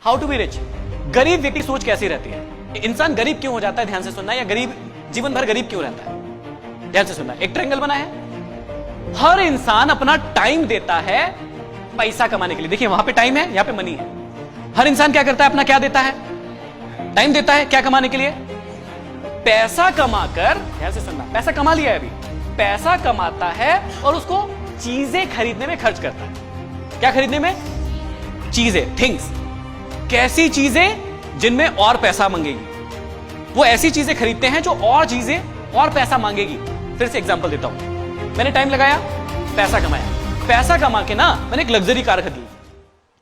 How to be rich. गरीब व्यक्ति की सोच कैसी रहती है? इंसान गरीब क्यों हो जाता है, ध्यान से सुनना, या गरीब जीवन भर गरीब क्यों रहता है? ध्यान से सुनना। एक ट्रायंगल बना है, हर इंसान अपना टाइम देता है पैसा कमाने के लिए। देखिए वहां पे टाइम है, यहां पे मनी है। हर इंसान क्या करता है? अपना क्या देता है? टाइम देता है। क्या कमाने के लिए? पैसा कमाकर, ध्यान से सुनना, पैसा कमा लिया है अभी, पैसा कमाता है और उसको चीजें खरीदने में खर्च करता है। क्या खरीदने में? चीजें, थिंग्स। कैसी चीजें? जिनमें और पैसा मांगेगी। वो ऐसी चीजें खरीदते हैं जो और चीजें और पैसा मांगेगी। फिर से एग्जांपल देता हूं। मैंने टाइम लगाया, पैसा कमाया, पैसा कमा के ना मैंने एक लग्जरी कार खरीदी।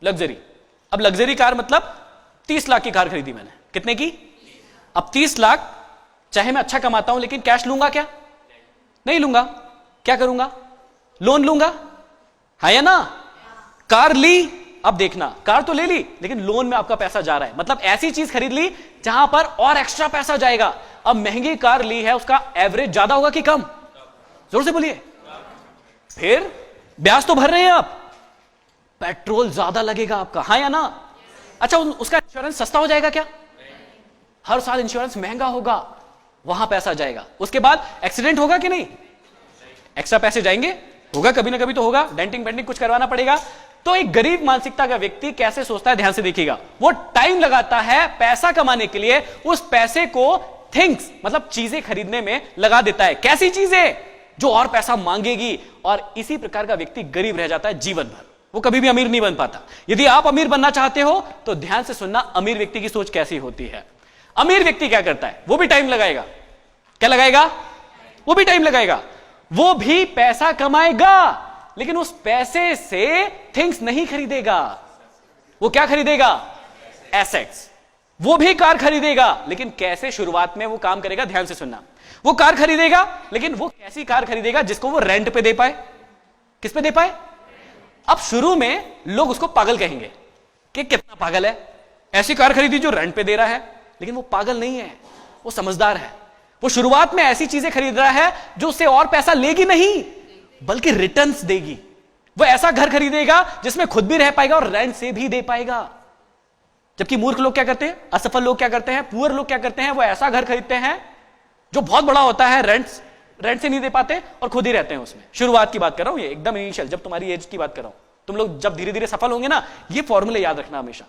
लग्जरी, अब लग्जरी कार मतलब 30 लाख की कार खरीदी मैंने। कितने की? अब 30 लाख, चाहे मैं अच्छा कमाता हूं लेकिन कैश लूंगा क्या? नहीं लूंगा। क्या करूंगा? लोन लूंगा, है या ना? कार ली, अब देखना, कार तो ले ली लेकिन लोन में आपका पैसा जा रहा है, मतलब ऐसी चीज खरीद ली जहां पर और एक्स्ट्रा पैसा जाएगा। अब महंगी कार ली है, उसका एवरेज ज्यादा होगा कि कम? जोर से बोलिए। फिर ब्याज तो भर रहे हैं आप, पेट्रोल ज्यादा लगेगा आपका, हाँ या ना? अच्छा, उसका इंश्योरेंस सस्ता हो जाएगा क्या? हर साल इंश्योरेंस महंगा होगा, वहां पैसा जाएगा। उसके बाद एक्सीडेंट होगा कि नहीं? एक्स्ट्रा पैसे जाएंगे, होगा, कभी ना कभी तो होगा, डेंटिंग पेंटिंग कुछ करवाना पड़ेगा। तो एक गरीब मानसिकता का व्यक्ति कैसे सोचता है, ध्यान से देखिएगा। वो टाइम लगाता है पैसा कमाने के लिए, उस पैसे को थिंग्स मतलब चीजें खरीदने में लगा देता है। कैसी चीजें? जो और पैसा मांगेगी। और इसी प्रकार का व्यक्ति गरीब रह जाता है जीवन भर, वो कभी भी अमीर नहीं बन पाता। यदि आप अमीर बनना चाहते हो तो ध्यान से सुनना, अमीर व्यक्ति की सोच कैसी होती है। अमीर व्यक्ति क्या करता है? वो भी टाइम लगाएगा। क्या लगाएगा? वो भी टाइम लगाएगा, वो भी पैसा कमाएगा, लेकिन उस पैसे से थिंग्स नहीं खरीदेगा। वो क्या खरीदेगा? एसेट्स। वो भी कार खरीदेगा, लेकिन कैसे? शुरुआत में वो काम करेगा, ध्यान से सुनना। वो कार खरीदेगा, लेकिन वो कैसी कार खरीदेगा जिसको वो रेंट पे दे पाए। किस पे दे पाए? अब शुरू में लोग उसको पागल कहेंगे कि कितना पागल है, ऐसी कार खरीदी जो रेंट पे दे रहा है। लेकिन वो पागल नहीं है, वो समझदार है। वो शुरुआत में ऐसी चीजें खरीद रहा है जो उससे और पैसा लेगी नहीं, बल्कि रिटर्न्स देगी। वो ऐसा घर खरीदेगा जिसमें खुद भी रह पाएगा और रेंट से भी दे पाएगा। जबकि मूर्ख लोग क्या करते हैं, असफल लोग क्या करते हैं, पुअर लोग क्या करते हैं? वो ऐसा घर खरीदते हैं जो बहुत बड़ा होता है, रेंट से नहीं दे पाते और खुद ही रहते हैं उसमें। शुरुआत की बात कर रहा हूं, ये एकदम इनिशियल, जब तुम्हारी एज की बात कर रहा हूं। तुम लोग जब धीरे धीरे सफल होंगे ना, ये फॉर्मूले याद रखना हमेशा।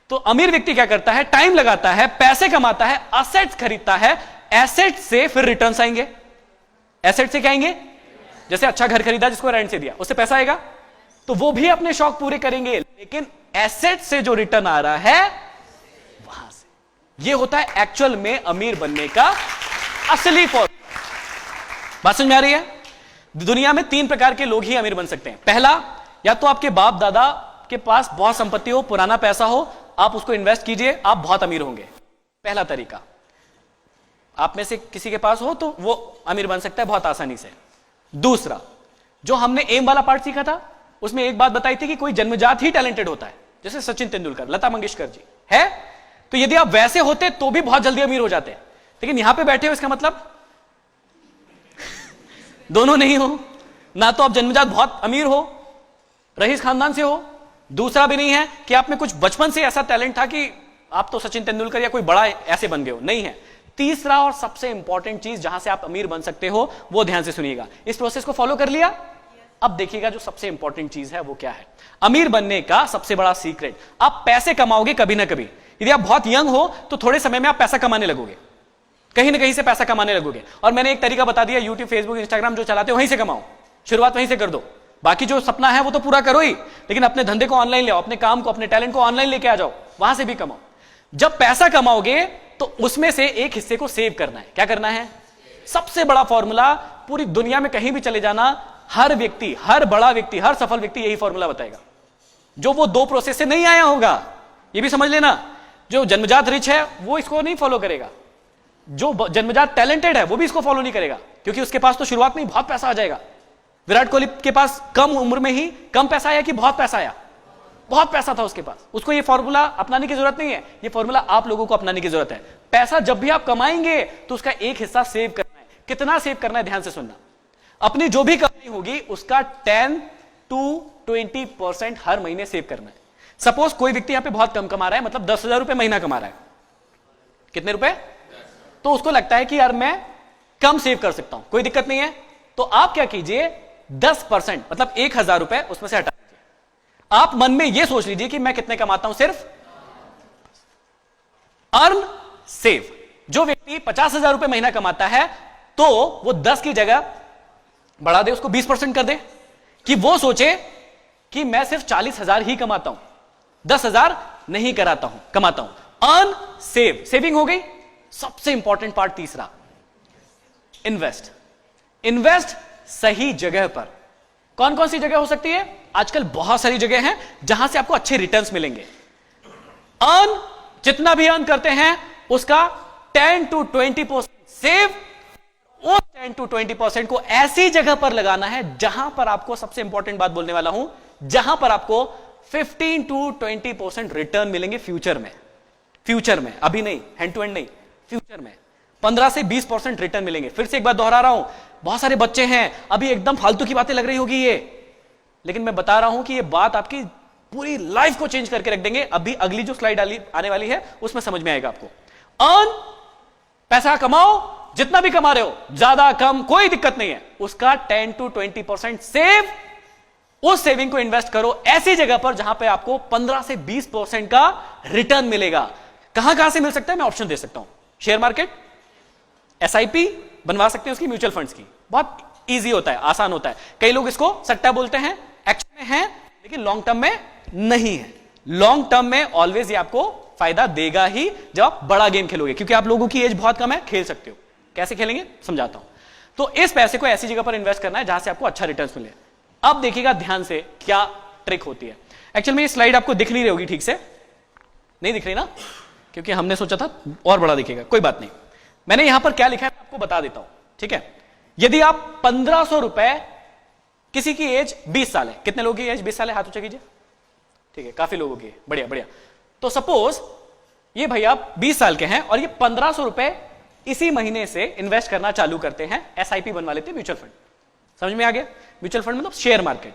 तो अमीर व्यक्ति क्या करता है? टाइम लगाता है, पैसे कमाता है, एसेट्स खरीदता है, एसेट से फिर रिटर्न्स आएंगे। एसेट से क्या आएंगे? जैसे अच्छा घर खरीदा जिसको रेंट से दिया, उससे पैसा आएगा, तो वो भी अपने शौक पूरे करेंगे, लेकिन एसेट से जो रिटर्न आ रहा है वहां से। ये होता है एक्चुअल में अमीर बनने का असली फॉर्मूला। बात समझ में आ रही है? दुनिया में 3 प्रकार के लोग ही अमीर बन सकते हैं। पहला, या तो आपके बाप दादा के पास बहुत संपत्ति हो, पुराना पैसा हो, आप उसको इन्वेस्ट कीजिए, आप बहुत अमीर होंगे। पहला तरीका। आप में से किसी के पास हो तो वो अमीर बन सकता है बहुत आसानी से। दूसरा, जो हमने एम वाला पार्ट सीखा था, उसमें एक बात बताई थी कि कोई जन्मजात ही टैलेंटेड होता है, जैसे सचिन तेंदुलकर, लता मंगेशकर जी है, तो यदि आप वैसे होते तो भी बहुत जल्दी अमीर हो जाते हैं। लेकिन यहां पे बैठे हो, इसका मतलब दोनों नहीं हो। ना तो आप जन्मजात बहुत अमीर हो, रईस खानदान से हो, दूसरा भी नहीं है कि आप में कुछ बचपन से ऐसा टैलेंट था कि आप तो सचिन तेंदुलकर या कोई बड़ा ऐसे बन गए हो, नहीं है। तीसरा और सबसे इंपॉर्टेंट चीज जहां से आप अमीर बन सकते हो, वो ध्यान से सुनिएगा। इस प्रोसेस को फॉलो कर लिया? अब देखिएगा जो सबसे इंपॉर्टेंट चीज है वो क्या है। अमीर बनने का सबसे बड़ा सीक्रेट, आप पैसे कमाओगे कभी ना कभी। यदि आप बहुत यंग हो तो थोड़े समय में आप पैसा कमाने लगोगे, कहीं ना कहीं से पैसा कमाने लगोगे। और मैंने एक तरीका बता दिया, यूट्यूब, फेसबुक, इंस्टाग्राम जो चलाते हो वहीं से कमाओ, शुरुआत वहीं से कर दो। बाकी जो सपना है वो तो पूरा करो ही, लेकिन अपने धंधे को ऑनलाइन ले आओ, अपने काम को, अपने टैलेंट को ऑनलाइन लेके आ जाओ, वहां से भी कमाओ। जब पैसा कमाओगे तो उसमें से एक हिस्से को सेव करना है। क्या करना है? सबसे बड़ा फॉर्मूला, पूरी दुनिया में कहीं भी चले जाना, हर व्यक्ति, हर बड़ा व्यक्ति, हर सफल व्यक्ति यही फॉर्मूला बताएगा, जो वो 2 प्रोसेस से नहीं आया होगा। ये भी समझ लेना, जो जन्मजात रिच है वो इसको नहीं फॉलो करेगा, जो जन्मजात टैलेंटेड है वो भी इसको फॉलो नहीं करेगा, क्योंकि उसके पास तो शुरुआत में ही बहुत पैसा आ जाएगा। विराट कोहली के पास कम उम्र में ही कम पैसा आया कि बहुत पैसा आया? बहुत पैसा था उसके पास। उसको ये फॉर्मूला अपनाने की जरूरत नहीं है, ये फॉर्मूला आप लोगों को अपनाने की जरूरत है। पैसा जब भी आप कमाएंगे तो उसका एक हिस्सा सेव करना है। कितना सेव करना है? ध्यान से सुनना। अपनी जो भी कमाई होगी उसका 10 to 20% हर महीने सेव करना है। सपोज कोई व्यक्ति यहां पे बहुत कम कमा रहा है, मतलब 10,000 रुपए महीना कमा रहा है। कितने रुपए? तो उसको लगता है कि यार मैं कम सेव कर सकता हूं, कोई दिक्कत नहीं है। तो आप क्या कीजिए, 10% मतलब 1,000 रुपए उसमें से हटा दीजिए। आप मन में यह सोच लीजिए कि मैं कितने कमाता हूं, सिर्फ अर्न सेव। जो व्यक्ति 50,000 रुपए महीना कमाता है तो वो 10 की जगह बढ़ा दे, उसको 20% कर दे, कि वो सोचे कि मैं सिर्फ 40,000 ही कमाता हूं, 10,000 नहीं कमाता हूं। अर्न सेव, सेविंग हो गई। सबसे इंपॉर्टेंट पार्ट तीसरा, इन्वेस्ट। इन्वेस्ट सही जगह पर। कौन कौन सी जगह हो सकती है? आजकल बहुत सारी जगह हैं जहां से आपको अच्छे रिटर्न्स मिलेंगे। अर्न, जितना भी अर्न करते हैं उसका 10 to 20% सेव। उस 10 to 20% को ऐसी जगह पर लगाना है जहां पर आपको, सबसे इंपॉर्टेंट बात बोलने वाला हूं, जहां पर आपको 15 to 20% रिटर्न मिलेंगे फ्यूचर में। फ्यूचर में, अभी नहीं, हैंड टू हैंड नहीं, फ्यूचर में 15 से 20% रिटर्न मिलेंगे। फिर से एक बात दोहरा रहा हूं, बहुत सारे बच्चे हैं, अभी एकदम फालतू की बातें लग रही होगी ये, लेकिन मैं बता रहा हूं कि ये बात आपकी पूरी लाइफ को चेंज करके रख देंगे। अभी अगली जो स्लाइड आने वाली है उसमें समझ में आएगा आपको। अर्न, पैसा कमाओ, जितना भी कमा रहे हो, ज्यादा कम कोई दिक्कत नहीं है, उसका 10 to 20% सेव। उस सेविंग को इन्वेस्ट करो ऐसी जगह पर जहां पे आपको 15 से 20% का रिटर्न मिलेगा। कहां कहां से मिल सकता है, मैं ऑप्शन दे सकता हूं। शेयर मार्केट, एसआईपी बनवा सकते हैं उसकी, म्यूचुअल फंड्स की, बहुत इजी होता है, आसान होता है। कई लोग इसको सट्टा बोलते हैं, एक्चुअल में है लेकिन लॉन्ग टर्म में नहीं है। लॉन्ग टर्म में ऑलवेज ये आपको फायदा देगा ही जब आप बड़ा गेम खेलोगे, क्योंकि आप लोगों की एज बहुत कम है, खेल सकते हो। कैसे खेलेंगे समझाता हूं। तो इस पैसे को ऐसी जगह पर इन्वेस्ट करना है जहां से आपको अच्छा रिटर्न मिले। अब देखिएगा ध्यान से क्या ट्रिक होती है। एक्चुअल में ये स्लाइड आपको दिख नहीं रही होगी, ठीक से नहीं दिख रही ना, क्योंकि हमने सोचा था और बड़ा दिखेगा, कोई बात नहीं। मैंने यहां पर क्या लिखा है आपको बता देता हूं, ठीक है। यदि आप 1500 रुपए, किसी की एज 20 साल है, कितने लोगों की एज 20 साल है, हाथ ऊंचा कीजिए, ठीक है, काफी लोगों की, बढ़िया बढ़िया। तो सपोज ये भैया 20 साल के हैं और ये 1500 रुपए इसी महीने से इन्वेस्ट करना चालू करते हैं, एसआईपी बनवा लेते हैं, म्यूचुअल फंड। समझ में आ गया? म्यूचुअल फंड मतलब शेयर मार्केट।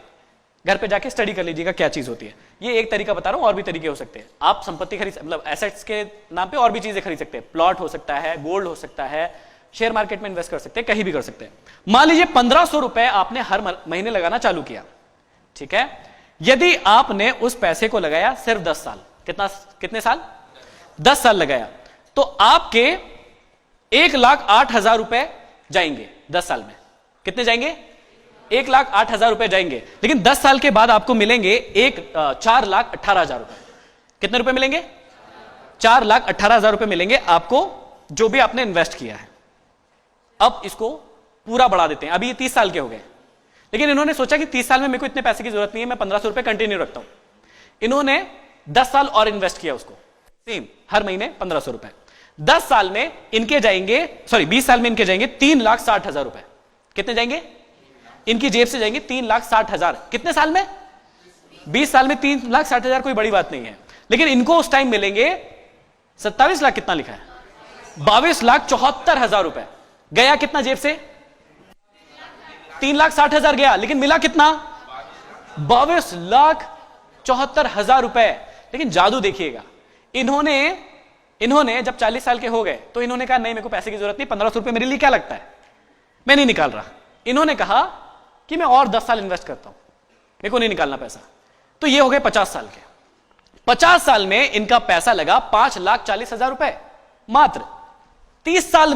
घर पे जाके स्टडी कर लीजिएगा क्या चीज होती है। ये एक तरीका बता रहा हूं, और भी तरीके हो सकते हैं। आप संपत्ति खरीद, मतलब एसेट्स के नाम पे और भी चीजें खरीद सकते हैं, प्लॉट हो सकता है, गोल्ड हो सकता है, शेयर मार्केट में इन्वेस्ट कर सकते हैं, कहीं भी कर सकते हैं। मान लीजिए 1500 रुपए आपने हर महीने लगाना चालू किया, ठीक है। यदि आपने उस पैसे को लगाया सिर्फ 10 साल, कितने साल? 10 साल लगाया, तो आपके 1,08,000 रुपए जाएंगे 10 साल में। कितने जाएंगे? 1,08,000 रुपए जाएंगे। लेकिन 10 साल के बाद आपको मिलेंगे 4,18,000 रुपए। कितने रुपए मिलेंगे? 4,18,000 रुपए मिलेंगे आपको, जो भी आपने इन्वेस्ट किया है। अब इसको पूरा बढ़ा देते हैं। अभी ये 30 साल के हो गए, लेकिन इन्होंने सोचा कि 30 साल में मेरे को इतने पैसे की जरूरत नहीं है, मैं 1500 रुपए कंटिन्यू रखता हूं। इन्होंने 10 साल और इन्वेस्ट किया उसको, सेम हर महीने 1500 रुपए। 10 साल में इनके जाएंगे, सॉरी 20 साल में इनके जाएंगे 3,60,000 रुपए। कितने जाएंगे? इनकी जेब से जाएंगे 3,60,000। कितने साल में? 20 साल में 3,60,000 कोई बड़ी बात नहीं है। लेकिन इनको उस टाइम मिलेंगे 27 लाख, कितना लिखा है? 22,74,000 रुपए। गया कितना जेब से? 3,60,000 गया, लेकिन मिला कितना? 22,74,000 रुपए। लेकिन जादू देखिएगा, इन्होंने जब 40 साल के हो गए तो इन्होंने कहा नहीं, मेरे को पैसे की जरूरत नहीं, 1500 रुपए मेरे लिए क्या लगता है, मैं नहीं निकाल रहा। इन्होंने कहा कि मैं और 10 साल इन्वेस्ट करता हूं, मेरे को नहीं निकालना पैसा। तो ये हो गए 50 साल के। 50 साल में इनका पैसा लगा 5,40,000 रुपए मात्र। 30 साल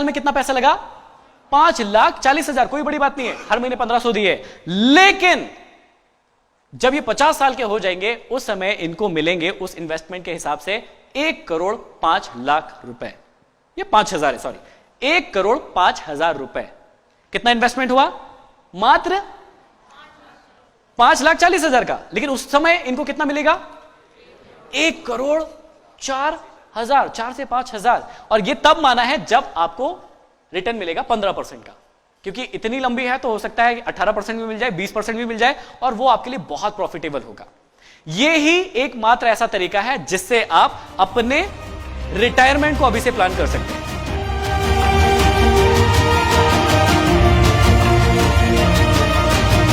में कितना पैसा लगा? 5,40,000। कोई बड़ी बात नहीं है, हर महीने 1500 दिए। लेकिन जब ये 50 साल के हो जाएंगे उस समय इनको मिलेंगे उस इन्वेस्टमेंट के हिसाब से 1,05,00,000 रुपए। ये 5,000 है, सॉरी, 1,05,000 रुपए। कितना इन्वेस्टमेंट हुआ? मात्र 5,40,000 का। लेकिन उस समय इनको कितना मिलेगा? 1,04,000, 4 से 5,000। और ये तब माना है जब आपको रिटर्न मिलेगा 15% का, क्योंकि इतनी लंबी है तो हो सकता है 18% भी मिल जाए, 20% भी मिल जाए, और वो आपके लिए बहुत प्रॉफिटेबल होगा। ये ही एकमात्र ऐसा तरीका है जिससे आप अपने रिटायरमेंट को अभी से प्लान कर सकते हैं।